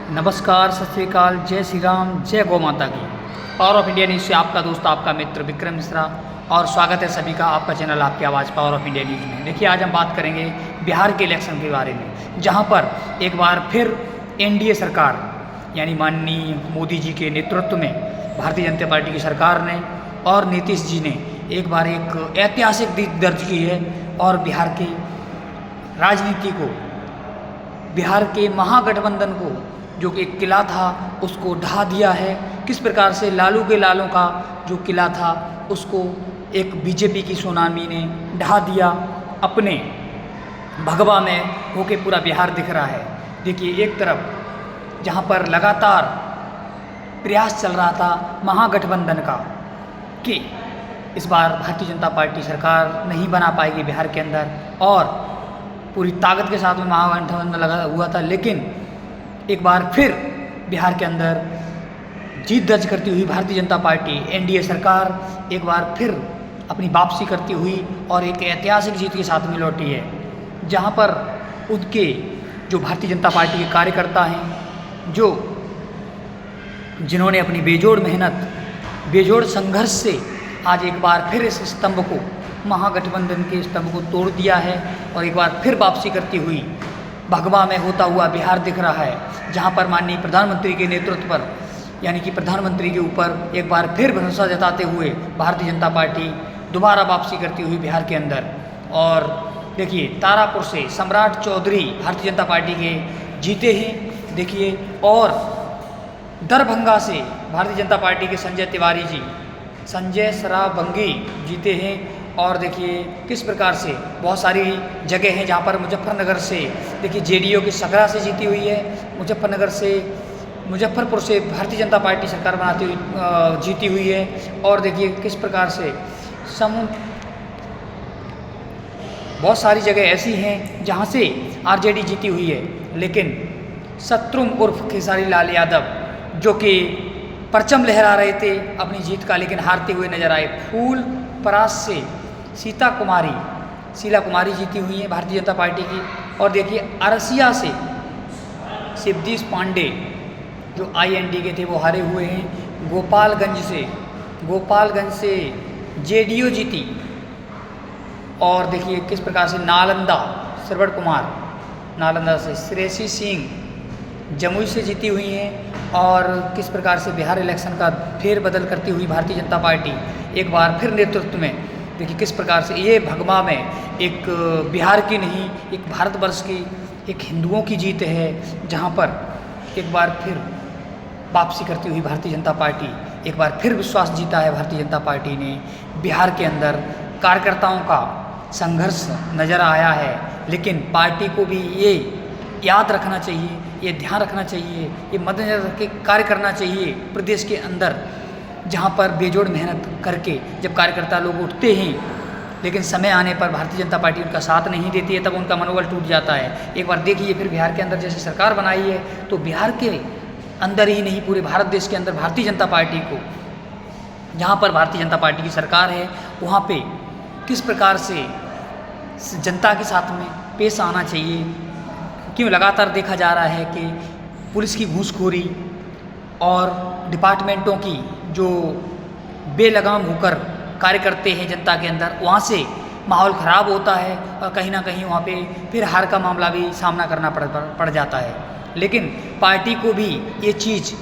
नमस्कार, सत श्री अकाल, जय श्री राम, जय गौ माता की। पावर ऑफ इंडिया न्यूज़ से आपका दोस्त, आपका मित्र विक्रम मिश्रा, और स्वागत है सभी का आपका चैनल आपकी आवाज़ पावर ऑफ इंडिया न्यूज़ में। देखिए, आज हम बात करेंगे बिहार के इलेक्शन के बारे में, जहां पर एक बार फिर एनडीए सरकार यानी माननीय मोदी जी के नेतृत्व में भारतीय जनता पार्टी की सरकार ने और नीतीश जी ने एक बार एक ऐतिहासिक जीत दर्ज की है और बिहार की राजनीति को, बिहार के महागठबंधन को, जो कि एक किला था, उसको ढहा दिया है। किस प्रकार से लालू के लालों का जो किला था उसको एक बीजेपी की सुनामी ने ढहा दिया। अपने भगवा में होके पूरा बिहार दिख रहा है। देखिए, एक तरफ जहाँ पर लगातार प्रयास चल रहा था महागठबंधन का कि इस बार भारतीय जनता पार्टी सरकार नहीं बना पाएगी बिहार के अंदर, और पूरी ताकत के साथ में महागठबंधन लगा हुआ था, लेकिन एक बार फिर बिहार के अंदर जीत दर्ज करती हुई भारतीय जनता पार्टी एनडीए सरकार एक बार फिर अपनी वापसी करती हुई और एक ऐतिहासिक जीत के साथ में लौटी है, जहां पर उनके जो भारतीय जनता पार्टी के कार्यकर्ता हैं, जिन्होंने अपनी बेजोड़ मेहनत, बेजोड़ संघर्ष से आज एक बार फिर इस स्तंभ को, महागठबंधन के स्तंभ को तोड़ दिया है और एक बार फिर वापसी करती हुई भगवा में होता हुआ बिहार दिख रहा है, जहां पर माननीय प्रधानमंत्री के नेतृत्व पर, यानी कि प्रधानमंत्री के ऊपर एक बार फिर भरोसा जताते हुए भारतीय जनता पार्टी दोबारा वापसी करती हुई बिहार के अंदर। और देखिए, तारापुर से सम्राट चौधरी भारतीय जनता पार्टी के जीते हैं। देखिए, और दरभंगा से भारतीय जनता पार्टी के संजय सराबंगी जीते हैं। और देखिए किस प्रकार से बहुत सारी जगह हैं जहाँ पर मुजफ्फरनगर से, देखिए जेडीयू की सकरा से जीती हुई है, मुजफ्फरपुर से भारतीय जनता पार्टी सरकार बनाती हुई जीती हुई है। और देखिए किस प्रकार से बहुत सारी जगह ऐसी हैं जहाँ से आरजेडी जीती हुई है, लेकिन शत्रुघ्न उर्फ खेसारी लाल यादव, जो कि परचम लहरा रहे थे अपनी जीत का, लेकिन हारते हुए नजर आए। फूल परास से शीला कुमारी जीती हुई है भारतीय जनता पार्टी की। और देखिए, अरसिया से शिवदीश पांडे जो आईएनडी के थे वो हारे हुए हैं। गोपालगंज से जेडीयू जीती। और देखिए किस प्रकार से श्रवण कुमार नालंदा से, श्रेयसी सिंह जमुई से जीती हुई हैं। और किस प्रकार से बिहार इलेक्शन का फेरबदल करती हुई भारतीय जनता पार्टी एक बार फिर नेतृत्व में, देखिए किस प्रकार से ये भगवा में एक बिहार की नहीं, एक भारतवर्ष की, एक हिंदुओं की जीत है, जहां पर एक बार फिर वापसी करती हुई भारतीय जनता पार्टी एक बार फिर विश्वास जीता है भारतीय जनता पार्टी ने। बिहार के अंदर कार्यकर्ताओं का संघर्ष नज़र आया है, लेकिन पार्टी को भी ये याद रखना चाहिए, ये ध्यान रखना चाहिए, ये मद्देनजर रख के कार्य करना चाहिए प्रदेश के अंदर, जहाँ पर बेजोड़ मेहनत करके जब कार्यकर्ता लोग उठते हैं, लेकिन समय आने पर भारतीय जनता पार्टी उनका साथ नहीं देती है, तब उनका मनोबल टूट जाता है। एक बार देखिए, फिर बिहार के अंदर जैसे सरकार बनाई है, तो बिहार के अंदर ही नहीं पूरे भारत देश के अंदर भारतीय जनता पार्टी को, जहाँ पर भारतीय जनता पार्टी की सरकार है, वहाँ पे किस प्रकार से जनता के साथ में पेश आना चाहिए। क्यों लगातार देखा जा रहा है कि पुलिस की घूसखोरी और डिपार्टमेंटों की जो बेलगाम होकर कार्य करते हैं जनता के अंदर, वहाँ से माहौल ख़राब होता है और कहीं ना कहीं वहाँ पे फिर हार का मामला भी सामना करना पड़ जाता है। लेकिन पार्टी को भी ये चीज़,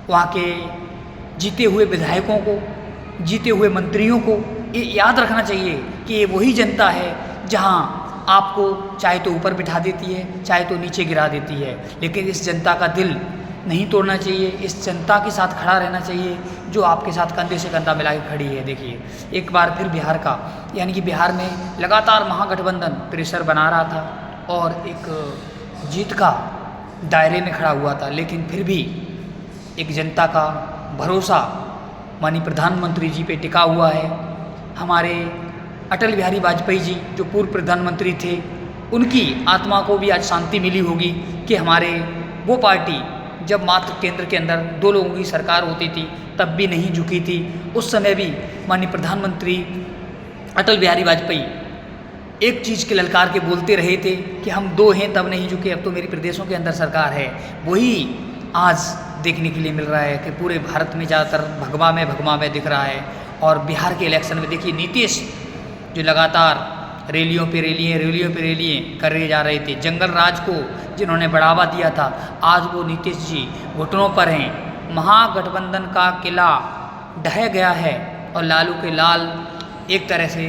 वहाँ के जीते हुए विधायकों को, जीते हुए मंत्रियों को ये याद रखना चाहिए कि ये वही जनता है जहाँ आपको चाहे तो ऊपर बिठा देती है, चाहे तो नीचे गिरा देती है, लेकिन इस जनता का दिल नहीं तोड़ना चाहिए, इस जनता के साथ खड़ा रहना चाहिए जो आपके साथ कंधे से कंधा मिला के खड़ी है। देखिए, एक बार फिर बिहार का, यानी कि बिहार में लगातार महागठबंधन प्रेशर बना रहा था और एक जीत का दायरे में खड़ा हुआ था, लेकिन फिर भी एक जनता का भरोसा माननीय प्रधानमंत्री जी पे टिका हुआ है। हमारे अटल बिहारी वाजपेयी जी जो पूर्व प्रधानमंत्री थे, उनकी आत्मा को भी आज शांति मिली होगी कि हमारे वो पार्टी जब मात्र केंद्र के अंदर 2 लोगों की सरकार होती थी तब भी नहीं झुकी थी। उस समय भी माननीय प्रधानमंत्री अटल बिहारी वाजपेयी एक चीज़ के ललकार के बोलते रहे थे कि हम 2 हैं तब नहीं झुके, अब तो मेरी प्रदेशों के अंदर सरकार है। वही आज देखने के लिए मिल रहा है कि पूरे भारत में ज़्यादातर भगवा में दिख रहा है। और बिहार के इलेक्शन में देखिए नीतीश जो लगातार रैलियों पे रैलियाँ करे जा रहे थे, जंगल राज को जिन्होंने बढ़ावा दिया था, आज वो नीतीश जी घुटनों पर हैं। महागठबंधन का किला ढह गया है और लालू के लाल एक तरह से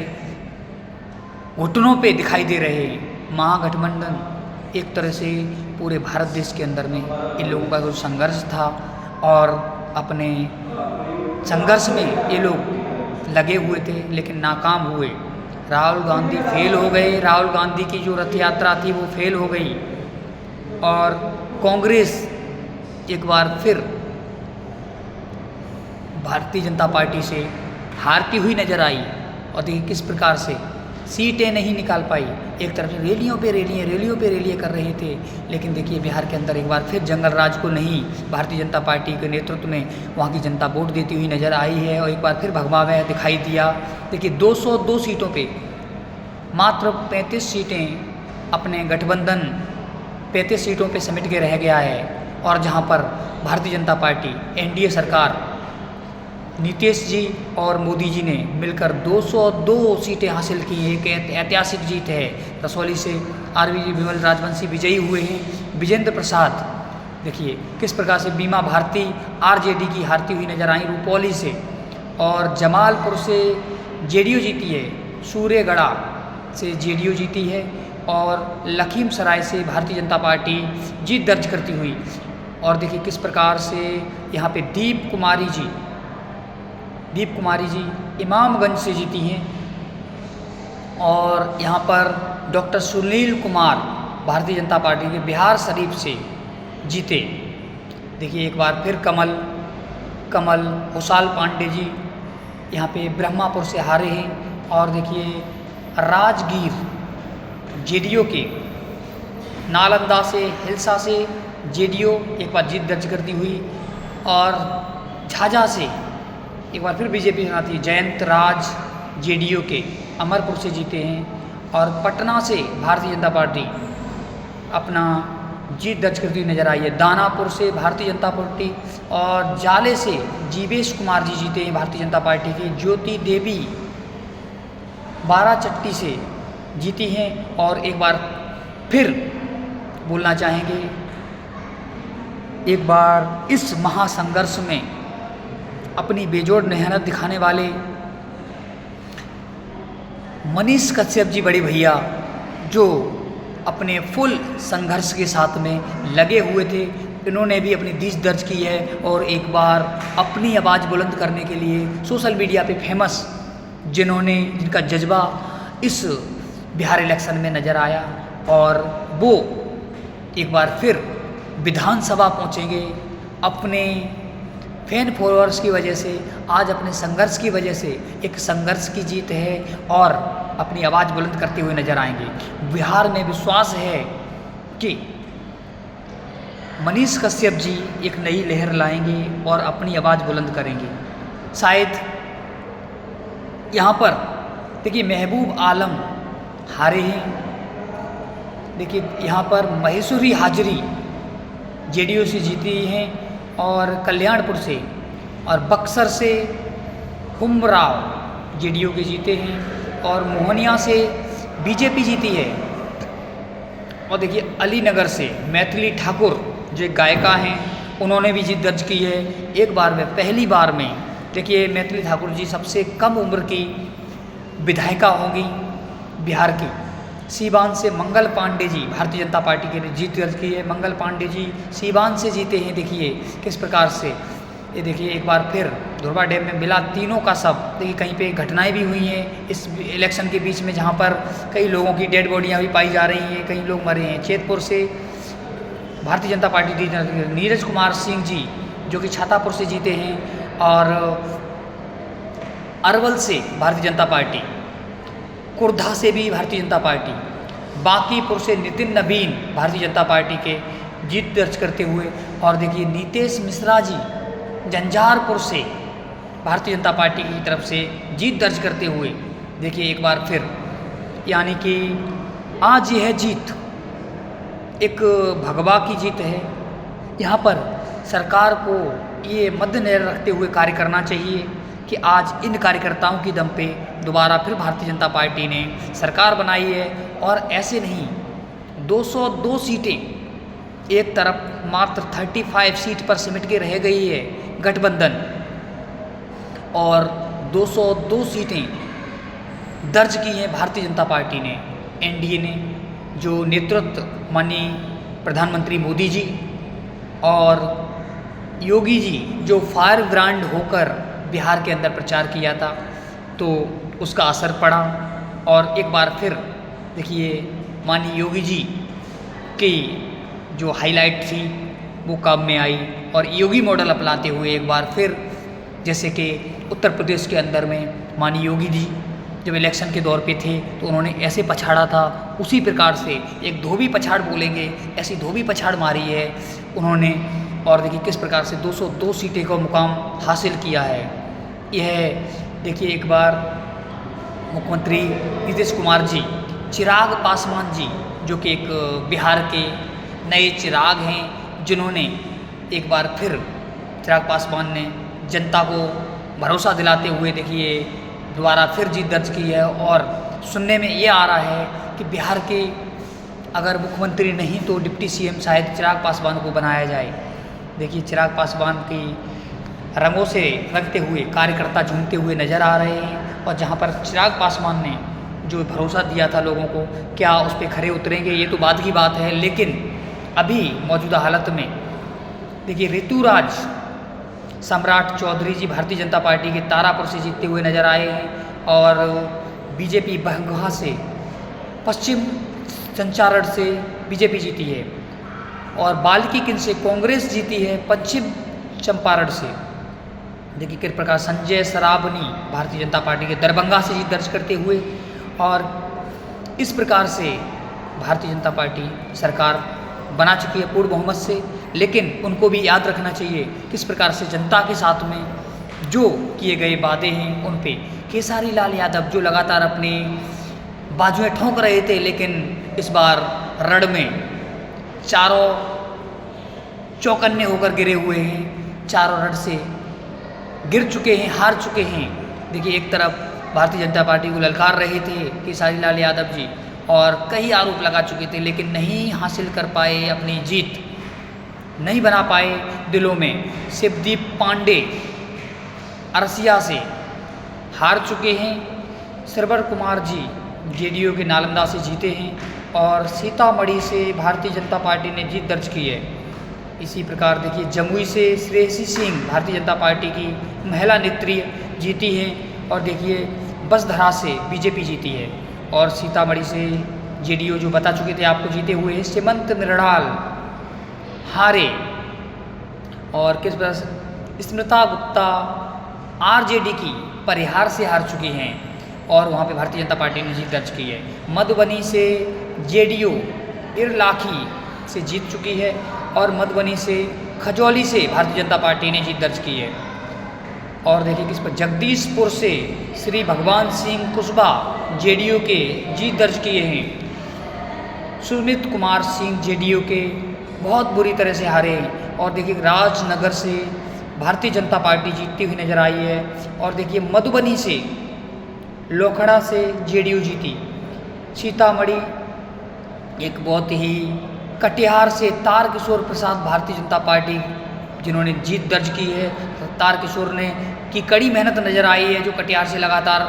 घुटनों पे दिखाई दे रहे हैं। महागठबंधन एक तरह से पूरे भारत देश के अंदर में इन लोगों का जो संघर्ष था और अपने संघर्ष में ये लोग लगे हुए थे लेकिन नाकाम हुए। राहुल गांधी फेल हो गए, राहुल गांधी की जो रथ यात्रा थी वो फेल हो गई और कांग्रेस एक बार फिर भारतीय जनता पार्टी से हारती हुई नजर आई। और देखिए किस प्रकार से सीटें नहीं निकाल पाई। एक तरफ से रैलियों पे रैलियाँ कर रहे थे, लेकिन देखिए बिहार के अंदर एक बार फिर जंगल राज को नहीं, भारतीय जनता पार्टी के नेतृत्व में वहाँ की जनता वोट देती हुई नज़र आई है और एक बार फिर भगवा में दिखाई दिया। देखिए 202 सीटों पे मात्र 35 सीटें अपने गठबंधन 35 सीटों पे समेट के रह गया है। और जहाँ पर भारतीय जनता पार्टी एनडीए सरकार नीतीश जी और मोदी जी ने मिलकर 202 सीटें हासिल की हैं। एक ऐतिहासिक जीत है। रसौली से आरबीजी विमल राजवंशी विजयी हुए हैं। विजेंद्र प्रसाद देखिए किस प्रकार से बीमा भारती आरजेडी की हारती हुई नजर आई रुपौली से। और जमालपुर से जेडीयू जीती है, सूर्यगढ़ा से जेडीयू जीती है और लखीमसराय से भारतीय जनता पार्टी जीत दर्ज करती हुई। और देखिए किस प्रकार से यहाँ पे दीप कुमारी जी इमामगंज से जीती हैं और यहाँ पर डॉक्टर सुनील कुमार भारतीय जनता पार्टी के बिहार शरीफ से जीते। देखिए एक बार फिर कमल हुसाल पांडे जी यहाँ पे ब्रह्मापुर से हारे हैं। और देखिए राजगीर जेडीयू के नालंदा से हिल्सा से जेडीयू एक बार जीत दर्ज करती हुई। और झाझा से एक बार फिर बीजेपी आती, जयंत राज जेडीयू के अमरपुर से जीते हैं। और पटना से भारतीय जनता पार्टी अपना जीत दर्ज करती हुई नजर आई है। दानापुर से भारतीय जनता पार्टी और जाले से जीवेश कुमार जी जीते हैं भारतीय जनता पार्टी की। ज्योति देवी बाराचट्टी से जीती हैं। और एक बार फिर बोलना चाहेंगे, एक बार इस महासंघर्ष में अपनी बेजोड़ मेहनत दिखाने वाले मनीष कश्यप जी बड़े भैया जो अपने फुल संघर्ष के साथ में लगे हुए थे, इन्होंने भी अपनी जीत दर्ज की है। और एक बार अपनी आवाज़ बुलंद करने के लिए सोशल मीडिया पे फेमस जिनका जज्बा इस बिहार इलेक्शन में नज़र आया और वो एक बार फिर विधानसभा पहुंचेंगे। अपने फैन फॉलोअर्स की वजह से, आज अपने संघर्ष की वजह से एक संघर्ष की जीत है और अपनी आवाज़ बुलंद करते हुए नजर आएंगे। बिहार में विश्वास है कि मनीष कश्यप जी एक नई लहर लाएंगे और अपनी आवाज़ बुलंद करेंगे। शायद यहाँ पर देखिए महबूब आलम हारे हैं। देखिए यहाँ पर महेश्वरी हाजरी जेडीयू से जीती हैं और कल्याणपुर से और बक्सर से हुमराव जेडीयू के जीते हैं और मोहनिया से बीजेपी जीती है। और देखिए अलीनगर से मैथिली ठाकुर जो एक गायिका हैं, उन्होंने भी जीत दर्ज की है। एक बार में पहली बार में देखिए मैथिली ठाकुर जी सबसे कम उम्र की विधायिका होंगी बिहार की। सीवान से मंगल पांडे जी भारतीय जनता पार्टी के लिए जीत दर्ज की है। मंगल पांडे जी सीवान से जीते हैं। देखिए किस प्रकार से ये देखिए एक बार फिर धुरवा डैम में मिला तीनों का शव। देखिए कहीं पे घटनाएं भी हुई हैं इस इलेक्शन के बीच में, जहां पर कई लोगों की डेड बॉडियां भी पाई जा रही हैं, कई लोग मरे हैं। चैतपुर से भारतीय जनता पार्टी जीत, नीरज कुमार सिंह जी जो कि छातापुर से जीते हैं। और अरवल से भारतीय जनता पार्टी, कुर्धा से भी भारतीय जनता पार्टी, बांकीपुर से नितिन नवीन भारतीय जनता पार्टी के जीत दर्ज करते हुए। और देखिए नीतीश मिश्रा जी जंजारपुर से भारतीय जनता पार्टी की तरफ से जीत दर्ज करते हुए। देखिए एक बार फिर यानी कि आज यह जीत एक भगवा की जीत है। यहाँ पर सरकार को ये मद्देनजर रखते हुए कार्य करना चाहिए कि आज इन कार्यकर्ताओं की दम पे दोबारा फिर भारतीय जनता पार्टी ने सरकार बनाई है। और ऐसे नहीं, 202 सीटें एक तरफ मात्र 35 सीट पर सिमट के रह गई है गठबंधन, और 202 सीटें दर्ज की हैं भारतीय जनता पार्टी ने, एनडीए ने, जो नेतृत्व माननीय प्रधानमंत्री मोदी जी और योगी जी जो फायर ब्रांड होकर बिहार के अंदर प्रचार किया था, तो उसका असर पड़ा। और एक बार फिर देखिए माननीय योगी जी की जो हाईलाइट थी वो काम में आई, और योगी मॉडल अपनाते हुए एक बार फिर, जैसे कि उत्तर प्रदेश के अंदर में माननीय योगी जी जब इलेक्शन के दौर पे थे तो उन्होंने ऐसे पछाड़ा था, उसी प्रकार से एक धोबी पछाड़ बोलेंगे, ऐसी धोबी पछाड़ मारी है उन्होंने। और देखिए किस प्रकार से 202 सीटें का मुकाम हासिल किया है। यह देखिए एक बार मुख्यमंत्री नीतीश कुमार जी, चिराग पासवान जी जो कि एक बिहार के नए चिराग हैं, जिन्होंने एक बार फिर चिराग पासवान ने जनता को भरोसा दिलाते हुए देखिए दोबारा फिर जीत दर्ज की है। और सुनने में ये आ रहा है कि बिहार के अगर मुख्यमंत्री नहीं तो डिप्टी सीएम शायद चिराग पासवान को बनाया जाए। देखिए चिराग पासवान की रंगों से रंगते हुए कार्यकर्ता झूमते हुए नज़र आ रहे हैं, और जहां पर चिराग पासवान ने जो भरोसा दिया था लोगों को, क्या उस पर खरे उतरेंगे ये तो बाद की बात है। लेकिन अभी मौजूदा हालत में देखिए ऋतुराज सम्राट चौधरी जी भारतीय जनता पार्टी के तारापुर से जीतते हुए नजर आए हैं, और बीजेपी बहगहा से, पश्चिम चंपारण से बीजेपी जीती है, और बाल्की किन से कांग्रेस जीती है पश्चिम चंपारण से। देखिए किस प्रकार संजय सरावनी भारतीय जनता पार्टी के दरभंगा से जीत दर्ज करते हुए, और इस प्रकार से भारतीय जनता पार्टी सरकार बना चुकी है पूर्ण बहुमत से। लेकिन उनको भी याद रखना चाहिए किस प्रकार से जनता के साथ में जो किए गए वादे हैं उन पे केसारी लाल यादव जो लगातार अपनी बाजुएं ठोंक रहे थे, लेकिन इस बार रण में चारों चौकन्ने होकर गिरे हुए हैं, चारों रण से गिर चुके हैं, हार चुके हैं। देखिए एक तरफ भारतीय जनता पार्टी को ललकार रहे थे केसारी लाल यादव जी, और कई आरोप लगा चुके थे, लेकिन नहीं हासिल कर पाए, अपनी जीत नहीं बना पाए दिलों में। शिवदीप पांडे अरसिया से हार चुके हैं, श्रवण कुमार जी जेडीयू के नालंदा से जीते हैं, और सीतामढ़ी से भारतीय जनता पार्टी ने जीत दर्ज की है। इसी प्रकार देखिए जमुई से श्रेयसी सिंह भारतीय जनता पार्टी की महिला नेत्री जीती हैं, और देखिए बसधरा से बीजेपी जीती है, और सीतामढ़ी से जेडीयू जो बता चुके थे आपको जीते हुए हैं सीमंत मृणाल हारे, और किस वजह से स्मृता गुप्ता आरजेडी की परिहार से हार चुकी हैं, और वहाँ पे भारतीय जनता पार्टी ने जीत दर्ज की है। मधुबनी से जेडीयू इरलाखी से जीत चुकी है, और मधुबनी से खजौली से भारतीय जनता पार्टी ने जीत दर्ज की है। और देखिए किस पर जगदीशपुर से श्री भगवान सिंह कुशवाहा जेडीयू के जीत दर्ज किए हैं। सुमित कुमार सिंह जेडीयू के बहुत बुरी तरह से हारे हैं, और देखिए राजनगर से भारतीय जनता पार्टी जीतती हुई नजर आई है, और देखिए मधुबनी से लोखड़ा से जेडीयू जीती। सीतामढ़ी एक बहुत ही, कटिहार से तारकिशोर प्रसाद भारतीय जनता पार्टी जिन्होंने जीत दर्ज की है, तारकिशोर ने की कड़ी मेहनत नज़र आई है, जो कटिहार से लगातार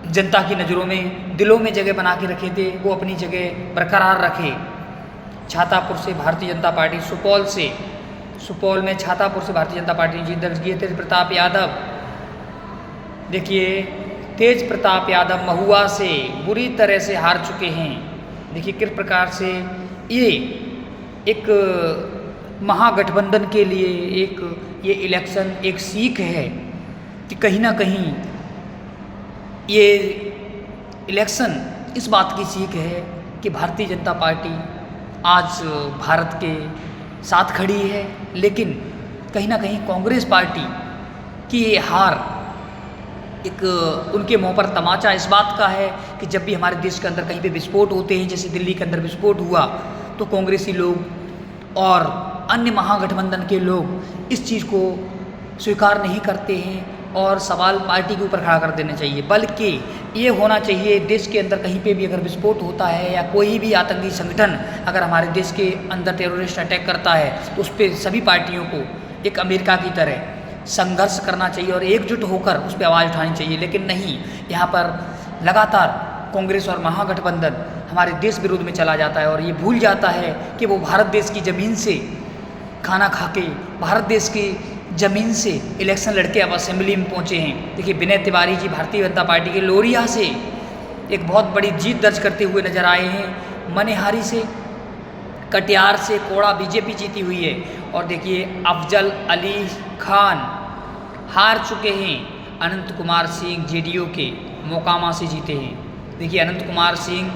जनता की नज़रों में, दिलों में जगह बना के रखे थे, वो अपनी जगह बरकरार रखे। छातापुर से भारतीय जनता पार्टी, सुपौल में छातापुर से भारतीय जनता पार्टी ने जीत दर्ज की है। तेज प्रताप यादव, देखिए तेज प्रताप यादव महुआ से बुरी तरह से हार चुके हैं। देखिए किस प्रकार से ये एक महागठबंधन के लिए ये इलेक्शन एक सीख है कि कहीं ना कहीं ये इलेक्शन इस बात की सीख है कि भारतीय जनता पार्टी आज भारत के साथ खड़ी है, लेकिन कहीं ना कहीं कांग्रेस पार्टी की ये हार एक उनके मुंह पर तमाचा इस बात का है कि जब भी हमारे देश के अंदर कहीं पे विस्फोट होते हैं, जैसे दिल्ली के अंदर विस्फोट हुआ, तो कांग्रेसी लोग और अन्य महागठबंधन के लोग इस चीज़ को स्वीकार नहीं करते हैं और सवाल पार्टी के ऊपर खड़ा कर देना चाहिए, बल्कि ये होना चाहिए देश के अंदर कहीं पे भी अगर विस्फोट होता है या कोई भी आतंकी संगठन अगर हमारे देश के अंदर टेररिस्ट अटैक करता है तो उस पर सभी पार्टियों को एक अमेरिका की तरह संघर्ष करना चाहिए और एकजुट होकर उस पर आवाज़ उठानी चाहिए। लेकिन नहीं, यहाँ पर लगातार कांग्रेस और महागठबंधन हमारे देश विरोध में चला जाता है और ये भूल जाता है कि वो भारत देश की ज़मीन से खाना खा के भारत देश की ज़मीन से इलेक्शन लड़के अब असेंबली में पहुँचे हैं। देखिए विनय तिवारी जी भारतीय जनता पार्टी के लोरिया से एक बहुत बड़ी जीत दर्ज करते हुए नजर आए हैं। मनिहारी से, कटिहार से कोड़ा बीजेपी जीती हुई है। और देखिए अफजल अली खान हार चुके हैं। अनंत कुमार सिंह जेडीयू के मोकामा से जीते हैं। देखिए अनंत कुमार सिंह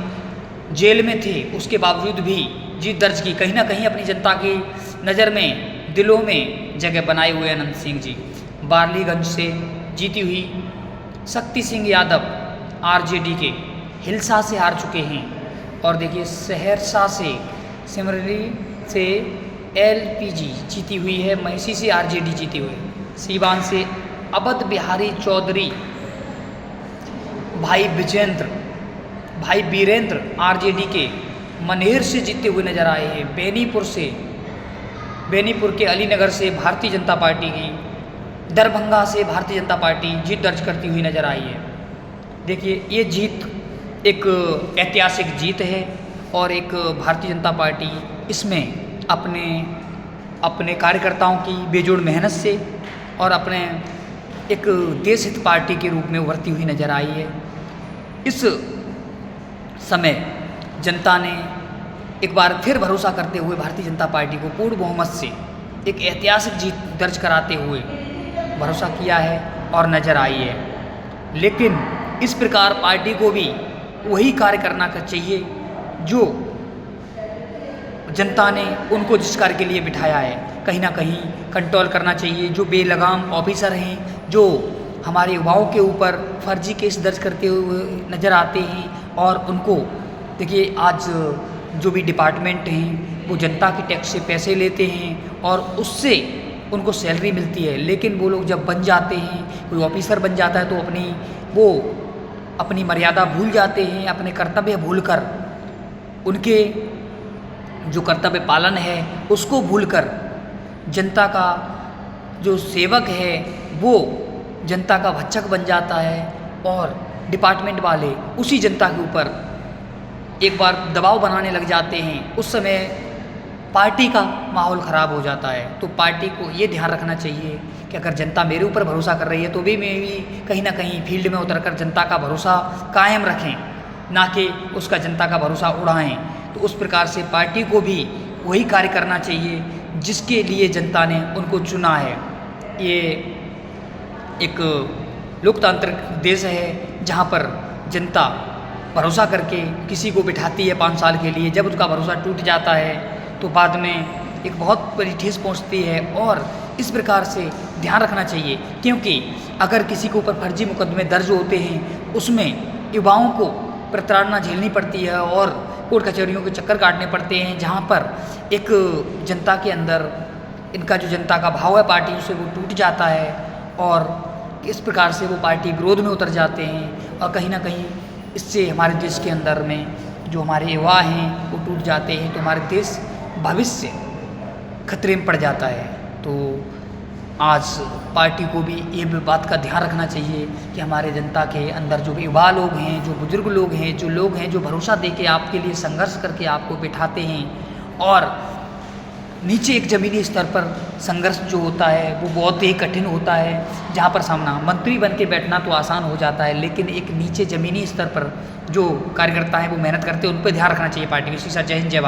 जेल में थे, उसके बावजूद भी जीत दर्ज की। कहीं ना कहीं अपनी जनता की नज़र में, दिलों में जगह बनाए हुए अनंत सिंह जी। बारलीगंज से जीती हुई शक्ति सिंह यादव आरजेडी के हिलसा से हार चुके हैं। और देखिए सहरसा से सिमरली से एलपीजी जीती हुई है। महिषी से आरजेडी जीती हुई है। सीवान से अवध बिहारी चौधरी, भाई वीरेंद्र आरजेडी के मनेर से जीते हुए नजर आए हैं। बेनीपुर के अलीनगर से भारतीय जनता पार्टी की, दरभंगा से भारतीय जनता पार्टी जीत दर्ज करती हुई नजर आई है। देखिए ये जीत एक ऐतिहासिक जीत है और एक भारतीय जनता पार्टी इसमें अपने कार्यकर्ताओं की बेजोड़ मेहनत से और अपने एक देश हित पार्टी के रूप में उभरती हुई नजर आई है। इस समय जनता ने एक बार फिर भरोसा करते हुए भारतीय जनता पार्टी को पूर्ण बहुमत से एक ऐतिहासिक जीत दर्ज कराते हुए भरोसा किया है और नज़र आई है। लेकिन इस प्रकार पार्टी को भी वही कार्य करना चाहिए जो जनता ने उनको जिस कार्य के लिए बिठाया है। कहीं ना कहीं कंट्रोल करना चाहिए जो बेलगाम ऑफिसर हैं, जो हमारे युवाओं के ऊपर फर्जी केस दर्ज करते हुए नज़र आते हैं। और उनको देखिए आज जो भी डिपार्टमेंट हैं वो जनता की टैक्स से पैसे लेते हैं और उससे उनको सैलरी मिलती है। लेकिन वो लोग जब बन जाते हैं, कोई ऑफिसर बन जाता है तो वो अपनी मर्यादा भूल जाते हैं, अपने कर्तव्य भूलकर, उनके जो कर्तव्य पालन है उसको भूलकर जनता का जो सेवक है वो जनता का भक्षक बन जाता है और डिपार्टमेंट वाले उसी जनता के ऊपर एक बार दबाव बनाने लग जाते हैं। उस समय पार्टी का माहौल ख़राब हो जाता है। तो पार्टी को ये ध्यान रखना चाहिए कि अगर जनता मेरे ऊपर भरोसा कर रही है तो भी मैं भी कहीं ना कहीं फील्ड में उतरकर जनता का भरोसा कायम रखें, ना कि उसका जनता का भरोसा उड़ाएं। तो उस प्रकार से पार्टी को भी वही कार्य करना चाहिए जिसके लिए जनता ने उनको चुना है। ये एक लोकतांत्रिक देश है जहाँ पर जनता भरोसा करके किसी को बिठाती है 5 साल के लिए। जब उसका भरोसा टूट जाता है तो बाद में एक बहुत बड़ी ठेस पहुंचती है। और इस प्रकार से ध्यान रखना चाहिए, क्योंकि अगर किसी के ऊपर फर्जी मुकदमे दर्ज होते हैं उसमें युवाओं को प्रताड़ना झेलनी पड़ती है और कोर्ट कचहरियों के चक्कर काटने पड़ते हैं, जहाँ पर एक जनता के अंदर इनका जो जनता का भाव है पार्टी से वो टूट जाता है और इस प्रकार से वो पार्टी विरोध में उतर जाते हैं। और कहीं ना कहीं इससे हमारे देश के अंदर में जो हमारे युवा हैं वो टूट जाते हैं, तो हमारे देश भविष्य खतरे में पड़ जाता है। तो आज पार्टी को भी ये बात का ध्यान रखना चाहिए कि हमारे जनता के अंदर जो युवा लोग हैं, जो बुजुर्ग लोग हैं जो भरोसा दे के आपके लिए संघर्ष करके आपको बिठाते हैं और नीचे एक ज़मीनी स्तर पर संघर्ष जो होता है वो बहुत ही कठिन होता है, जहाँ पर सामना मंत्री बन के बैठना तो आसान हो जाता है, लेकिन एक नीचे ज़मीनी स्तर पर जो कार्यकर्ता हैं वो मेहनत करते हैं, उन पर ध्यान रखना चाहिए पार्टी की। जय हिंद, जय भारत।